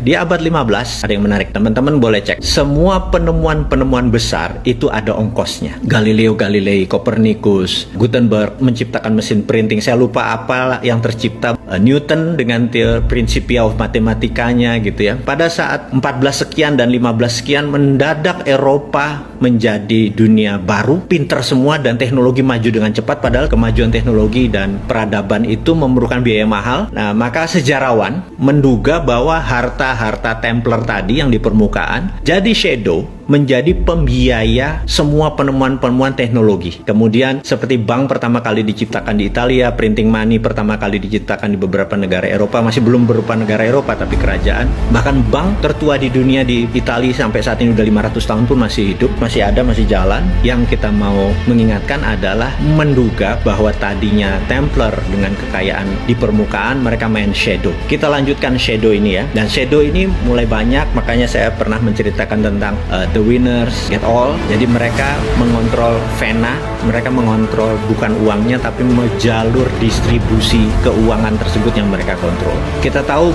Di abad 15 ada yang menarik, teman-teman boleh cek. Semua penemuan-penemuan besar itu ada ongkosnya. Galileo Galilei, Copernicus, Gutenberg menciptakan mesin printing. Saya lupa apa yang tercipta. Newton dengan Principia of Mathematicanya gitu ya. Pada saat 14 sekian dan 15 sekian mendadak Eropa menjadi dunia baru, pinter semua dan teknologi maju dengan cepat, padahal kemajuan teknologi dan peradaban itu memerlukan biaya mahal. Nah, maka sejarawan menduga bahwa harta-harta Templar tadi yang di permukaan jadi shadow, menjadi pembiaya semua penemuan-penemuan teknologi. Kemudian seperti bank pertama kali diciptakan di Italia, printing money pertama kali diciptakan di beberapa negara Eropa, masih belum berupa negara Eropa tapi kerajaan. Bahkan bank tertua di dunia di Italia sampai saat ini udah 500 tahun pun masih hidup, masih ada, masih jalan. Yang kita mau mengingatkan adalah menduga bahwa tadinya Templar dengan kekayaan di permukaan, mereka main shadow. Kita lanjutkan shadow ini ya. Dan shadow ini mulai banyak, makanya saya pernah menceritakan tentang the winners get all. Jadi mereka mengontrol vena, mereka mengontrol bukan uangnya tapi jalur distribusi keuangan tersebut yang mereka kontrol. Kita tahu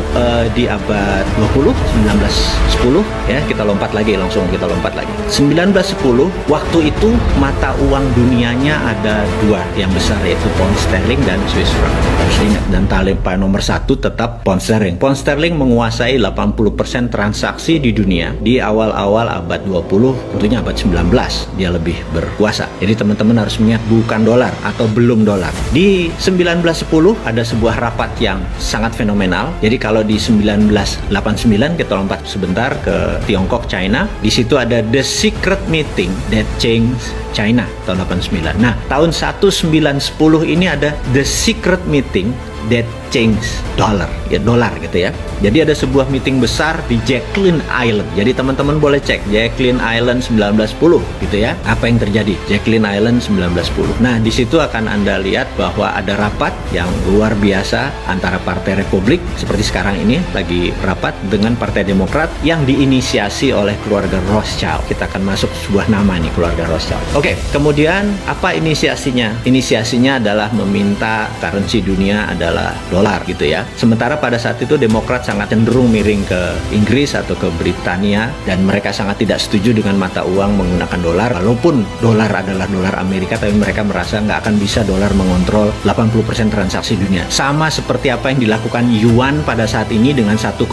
di abad 20, 1910 ya, kita lompat lagi, langsung kita lompat lagi. 1910, waktu itu mata uang dunianya ada dua yang besar, yaitu pound sterling dan Swiss franc. Harus ingat, dan talipan nomor satu tetap pound sterling. Pound sterling menguasai 80% transaksi di dunia. Di awal-awal abad 20, tentunya abad 19 dia lebih berkuasa. Jadi teman-teman harus mengingat bukan dolar atau belum dolar. Di 1910 ada sebuah rapat yang sangat fenomenal. Jadi kalau di 1989 kita lompat sebentar ke Tiongkok, China. Di situ ada The Secret Meeting That Changed China tahun 89. Nah, tahun 1910 ini ada The Secret Meeting That Change Dollar, ya dolar gitu ya. Jadi ada sebuah meeting besar di Jacqueline Island. Jadi teman-teman boleh cek Jacqueline Island 1910 gitu ya. Apa yang terjadi? Jacqueline Island 1910. Nah, di situ akan Anda lihat bahwa ada rapat yang luar biasa antara Partai Republik seperti sekarang ini lagi rapat dengan Partai Demokrat yang diinisiasi oleh keluarga Rothschild. Kita akan masuk sebuah nama nih, keluarga Rothschild. Oke, kemudian apa inisiasinya? Inisiasinya adalah meminta currency dunia adalah dolar gitu ya. Sementara pada saat itu Demokrat sangat cenderung miring ke Inggris atau ke Britania dan mereka sangat tidak setuju dengan mata uang menggunakan dolar. Walaupun dolar adalah dolar Amerika, tapi mereka merasa nggak akan bisa dolar mengontrol 80% transaksi dunia. Sama seperti apa yang dilakukan yuan pada saat ini dengan 1,7%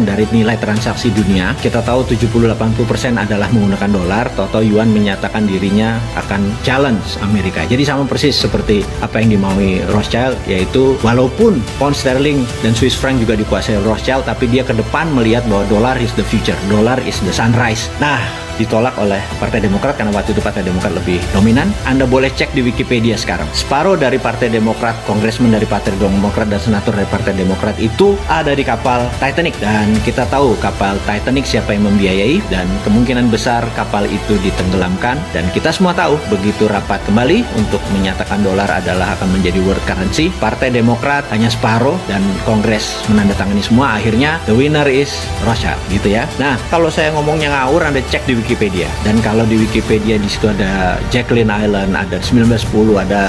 dari nilai transaksi dunia. Kita tahu 70-80% adalah menggunakan dolar. Toto yuan menyatakan dirinya akan challenge Amerika. Jadi sama persis seperti apa yang dimaui Rothschild, yaitu walaupun pound sterling dan Swiss franc juga dikuasai Rothschild, tapi dia ke depan melihat bahwa dolar is the future, dolar is the sunrise. Nah, ditolak oleh Partai Demokrat karena waktu itu Partai Demokrat lebih dominan. Anda boleh cek di Wikipedia sekarang. Separuh dari Partai Demokrat, kongresmen dari Partai Demokrat dan senator dari Partai Demokrat itu ada di kapal Titanic. Dan kita tahu kapal Titanic siapa yang membiayai, dan kemungkinan besar kapal itu ditenggelamkan. Dan kita semua tahu begitu rapat kembali untuk menyatakan dolar adalah akan menjadi world currency, Partai Demokrat hanya separuh dan kongres menandatangani semua. Akhirnya the winner is Rothschild gitu ya. Nah, kalau saya ngomongnya ngawur, Anda cek di Wikipedia. Dan kalau di Wikipedia di situ ada Jacqueline Island, ada 1910, ada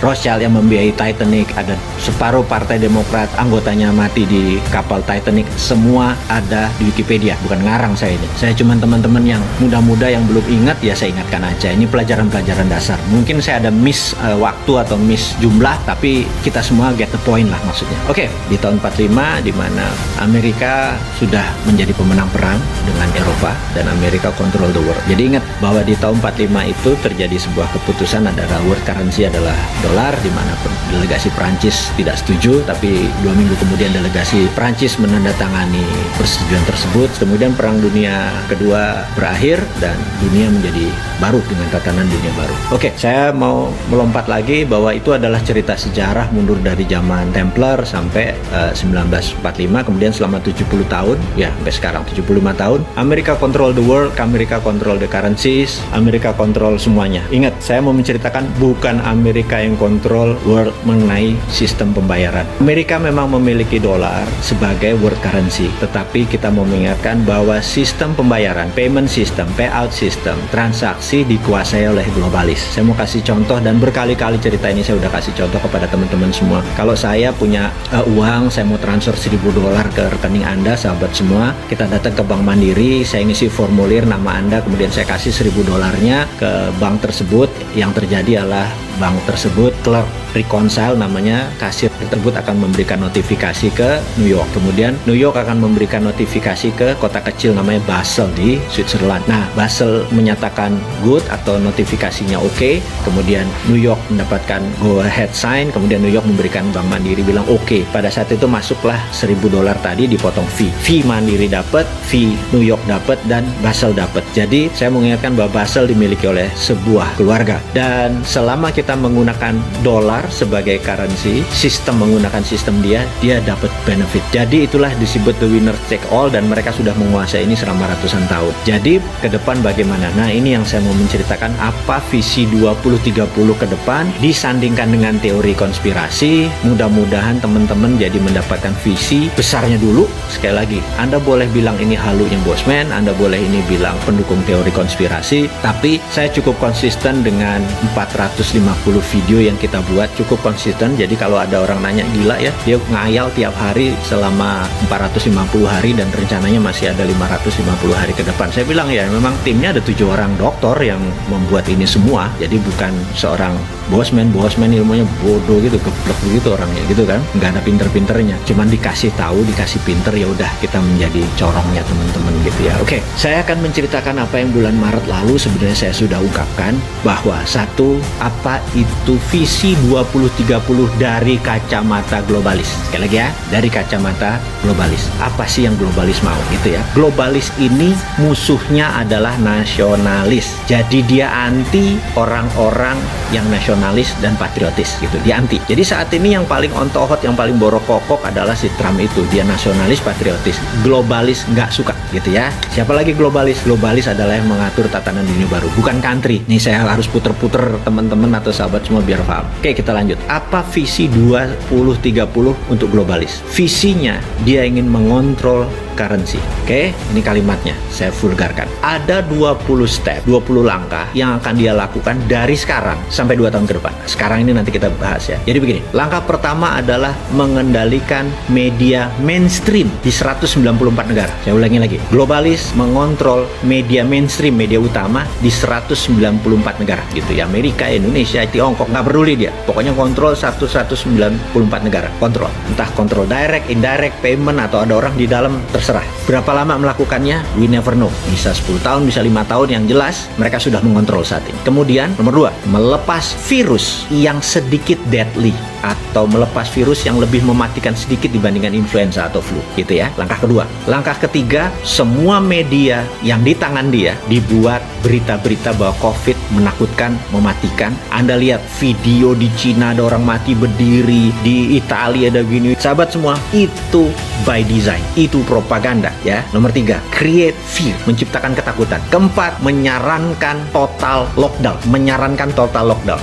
Rothschild yang membiayai Titanic, ada separuh Partai Demokrat anggotanya mati di kapal Titanic, semua ada di Wikipedia. Bukan ngarang saya ini. Saya cuma teman-teman yang muda-muda yang belum ingat, ya saya ingatkan aja. Ini pelajaran-pelajaran dasar. Mungkin saya ada miss waktu atau miss jumlah, tapi kita semua get the point lah maksudnya. Oke, di tahun 45 di mana Amerika sudah menjadi pemenang perang dengan Eropa dan Amerika kontrol the world. Jadi ingat bahwa di tahun 45 itu terjadi sebuah keputusan adalah world currency adalah dolar, di mana delegasi Prancis tidak setuju, tapi 2 minggu kemudian delegasi Prancis menandatangani persetujuan tersebut. Kemudian Perang Dunia Kedua berakhir dan dunia menjadi baru dengan tatanan dunia baru. Oke, saya mau melompat lagi bahwa itu adalah cerita sejarah mundur dari zaman Templar sampai 1945, kemudian selama 70 tahun, ya sampai sekarang 75 tahun, Amerika control the world, Amerika Amerika kontrol the currencies, Amerika kontrol semuanya. Ingat, saya mau menceritakan bukan Amerika yang kontrol world mengenai sistem pembayaran. Amerika memang memiliki dolar sebagai world currency, tetapi kita mau mengingatkan bahwa sistem pembayaran, payment system, payout system, transaksi dikuasai oleh globalis. Saya mau kasih contoh, dan berkali-kali cerita ini saya udah kasih contoh kepada teman-teman semua. Kalau saya punya uang, saya mau transfer $1.000 ke rekening Anda, sahabat semua, kita datang ke Bank Mandiri, saya ngisi formulir nama Anda, kemudian saya kasih $1.000-nya ke bank tersebut. Yang terjadi adalah bank tersebut, clerk reconcile namanya, kasir tersebut akan memberikan notifikasi ke New York. Kemudian New York akan memberikan notifikasi ke kota kecil namanya Basel di Switzerland. Nah, Basel menyatakan good atau notifikasinya oke. Kemudian New York mendapatkan go ahead sign. Kemudian New York memberikan Bank Mandiri bilang oke. Pada saat itu masuklah $1.000 tadi, dipotong fee. Fee Mandiri dapat, fee New York dapat, dan Basel dapat. Jadi saya mengingatkan bahwa Basel dimiliki oleh sebuah keluarga. Dan selama kita menggunakan dolar sebagai currency, sistem menggunakan sistem dia dapat benefit. Jadi itulah disebut the winner take all, dan mereka sudah menguasai ini selama ratusan tahun. Jadi ke depan bagaimana? Nah, ini yang saya mau menceritakan, apa visi 2030 ke depan disandingkan dengan teori konspirasi. Mudah-mudahan teman-teman jadi mendapatkan visi besarnya dulu. Sekali lagi, Anda boleh bilang ini halunya Bosman, Anda boleh ini bilang pendukung teori konspirasi, tapi saya cukup konsisten dengan 450 video yang kita buat, cukup konsisten. Jadi kalau ada orang nanya, gila ya, dia ngayal tiap hari selama 450 hari dan rencananya masih ada 550 hari ke depan. Saya bilang ya, memang timnya ada 7 orang doktor yang membuat ini semua. Jadi bukan seorang Bosman ilmunya bodoh gitu, geblek begitu orangnya gitu kan, nggak ada pinter-pinternya, cuman dikasih tahu, dikasih pinter, ya udah kita menjadi corongnya teman-teman gitu ya. Oke, saya akan menceritakan apa yang bulan Maret lalu sebenarnya saya sudah ungkapkan, bahwa satu, apa itu visi 2030 dari kacamata globalis. Sekali lagi ya, dari kacamata globalis. Apa sih yang globalis mau gitu ya? Globalis ini musuhnya adalah nasionalis. Jadi dia anti orang-orang yang nasionalis dan patriotis gitu. Dia anti. Jadi saat ini yang paling on tohot, yang paling borok-kokok adalah si Trump itu. Dia nasionalis, patriotis. Globalis nggak suka gitu ya. Siapa lagi globalis? Globalis adalah yang mengatur tatanan dunia baru, bukan country. Nih saya harus puter-puter teman-teman atau sahabat semua biar paham. Oke, kita lanjut. Apa visi 2030 untuk globalis? Visinya dia ingin mengontrol currency. Oke, ini kalimatnya saya vulgarkan. Ada 20 step, 20 langkah yang akan dia lakukan dari sekarang sampai 2 tahun ke depan. Sekarang ini nanti kita bahas ya. Jadi begini, langkah pertama adalah mengendalikan media mainstream di 194 negara. Saya ulangi lagi. Globalis mengontrol media mainstream, media utama di 194 negara gitu ya. Amerika, Indonesia, Tiongkok, nggak peduli dia. Pokoknya kontrol 194 negara. Kontrol. Entah kontrol direct, indirect, payment, atau ada orang di dalam, terserah. Berapa lama melakukannya? We never know. Bisa 10 tahun, bisa 5 tahun, yang jelas mereka sudah mengontrol saat ini. Kemudian, nomor 2, melepas virus yang sedikit deadly, atau melepas virus yang lebih mematikan sedikit dibandingkan influenza atau flu gitu ya. Langkah kedua. Langkah ketiga, semua media yang di tangan dia dibuat berita-berita bahwa COVID menakutkan, mematikan. Anda lihat video di Cina ada orang mati berdiri, di Italia ada gini. Sahabat semua, itu by design, itu propaganda ya. Nomor 3, create fear, menciptakan ketakutan. Keempat, menyarankan total lockdown,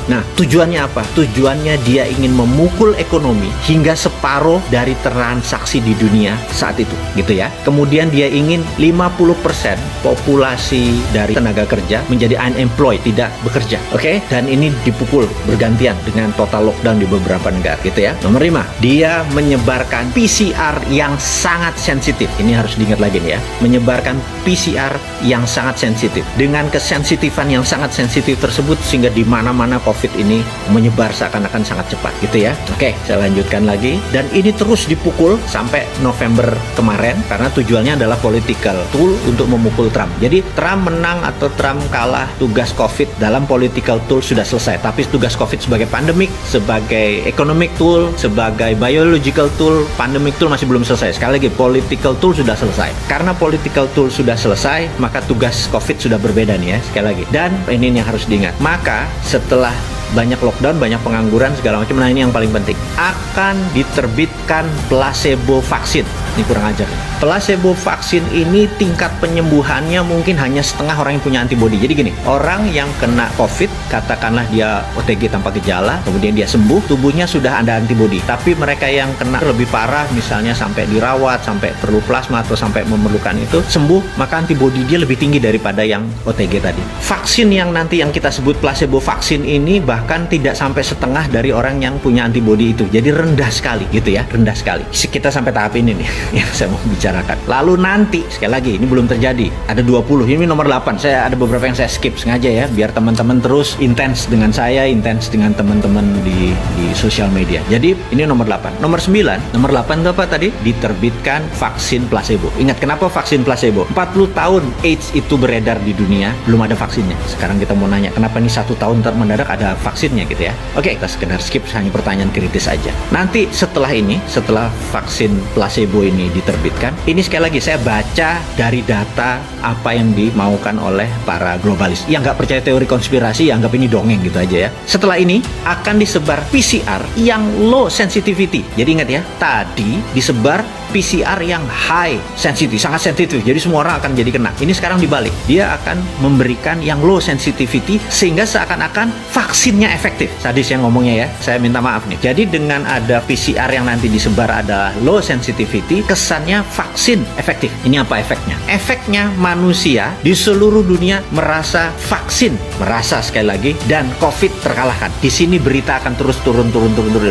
Nah, tujuannya apa? Tujuannya dia ingin memukul ekonomi hingga separuh dari transaksi di dunia saat itu gitu ya. Kemudian dia ingin 50% populasi dari tenaga kerja menjadi unemployed, tidak bekerja. Oke? Dan ini dipukul bergantian dengan total lockdown di beberapa negara gitu ya. Nomor 5, dia menyebarkan PCR yang sangat sensitif. Ini harus diingat lagi nih ya. Menyebarkan PCR yang sangat sensitif. Dengan kesensitifan yang sangat sensitif tersebut, sehingga di mana-mana COVID ini menyebar seakan-akan sangat cepat gitu ya. Oke, saya lanjutkan lagi. Dan ini terus dipukul sampai November kemarin, karena tujuannya adalah political tool untuk memukul Trump. Jadi Trump menang atau Trump kalah, tugas COVID dalam political tool sudah selesai. Tapi tugas COVID sebagai pandemic, sebagai economic tool, sebagai biological tool, pandemic tool masih belum selesai. Sekali lagi, political tool sudah selesai. Karena political tool sudah selesai, maka tugas COVID sudah berbeda nih ya, sekali lagi. Dan ini yang harus diingat. Maka setelah banyak lockdown, banyak pengangguran segala macam. Nah, ini yang paling penting. Akan diterbitkan placebo vaksin. Ini kurang ajar. Placebo vaksin ini tingkat penyembuhannya mungkin hanya setengah orang yang punya antibodi. Jadi gini, orang yang kena COVID, katakanlah dia OTG tanpa gejala, kemudian dia sembuh, tubuhnya sudah ada antibodi. Tapi mereka yang kena lebih parah, misalnya sampai dirawat, sampai perlu plasma atau sampai memerlukan itu, sembuh, maka antibodi dia lebih tinggi daripada yang OTG tadi. Vaksin yang nanti yang kita sebut placebo vaksin ini bahkan tidak sampai setengah dari orang yang punya antibodi itu. Jadi rendah sekali gitu ya, rendah sekali. Kita sampai tahap ini nih yang saya mau bicarakan. Lalu nanti, sekali lagi, ini belum terjadi. Ada 20, ini nomor 8. Saya ada beberapa yang saya skip sengaja ya, biar teman-teman terus intens dengan saya, intens dengan teman-teman di sosial media. Jadi, ini nomor 8. Nomor 9, nomor 8 itu apa tadi? Diterbitkan vaksin placebo. Ingat, kenapa vaksin placebo? 40 tahun AIDS itu beredar di dunia, belum ada vaksinnya. Sekarang kita mau nanya, kenapa ini 1 tahun mendadak ada vaksinnya gitu ya? Oke, kita sekedar skip, hanya pertanyaan kritis aja. Nanti setelah ini, setelah vaksin placebo ini diterbitkan, ini sekali lagi saya baca dari data apa yang dimaukan oleh para globalis. Yang nggak percaya teori konspirasi, anggap ini dongeng gitu aja ya. Setelah ini akan disebar PCR yang low sensitivity. Jadi ingat ya, tadi disebar PCR yang high sensitivity, sangat sensitif. Jadi semua orang akan jadi kena. Ini sekarang dibalik. Dia akan memberikan yang low sensitivity sehingga seakan-akan vaksinnya efektif. Sadis yang ngomongnya ya. Saya minta maaf nih. Jadi dengan ada PCR yang nanti disebar ada low sensitivity, kesannya vaksin efektif. Ini apa efeknya? Efeknya manusia di seluruh dunia merasa vaksin, merasa sekali lagi, dan COVID terkalahkan. Di sini berita akan terus turun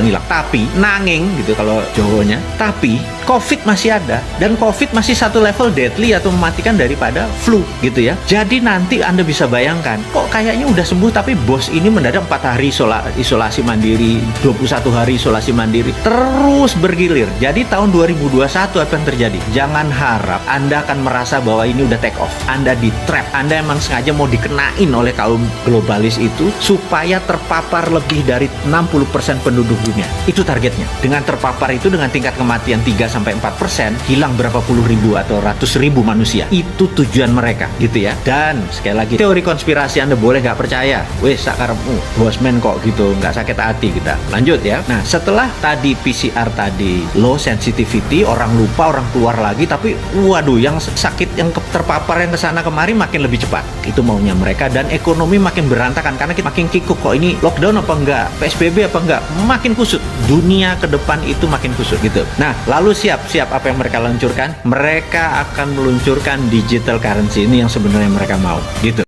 hilang. Tapi nanging gitu kalau Jawanya. Tapi COVID masih ada, dan COVID masih satu level deadly atau mematikan daripada flu gitu ya. Jadi nanti Anda bisa bayangkan, kok kayaknya udah sembuh tapi bos ini mendadak 4 hari isolasi mandiri, 21 hari isolasi mandiri, terus bergilir. Jadi tahun 2021 apa yang terjadi? Jangan harap Anda akan merasa bahwa ini udah take off. Anda di trap. Anda emang sengaja mau dikenain oleh kaum globalis itu supaya terpapar lebih dari 60% penduduk dunia. Itu targetnya. Dengan terpapar itu dengan tingkat kematian 3-4%, hilang berapa puluh ribu atau ratus ribu manusia. Itu tujuan mereka gitu ya. Dan sekali lagi, teori konspirasi Anda boleh nggak percaya. Wes sakarepmu, bosman kok gitu, nggak sakit hati kita. Lanjut ya. Nah, setelah tadi PCR tadi low sensitivity, orang lupa, orang keluar lagi, tapi waduh, yang sakit, yang terpapar yang kesana kemari makin lebih cepat. Itu maunya mereka, dan ekonomi makin berantakan karena kita makin kikuk. Kok ini lockdown apa enggak, PSBB apa enggak, makin kusut. Dunia ke depan itu makin kusut gitu. Nah, lalu siap apa yang mereka luncurkan? Mereka akan meluncurkan digital currency, ini yang sebenarnya mereka mau gitu.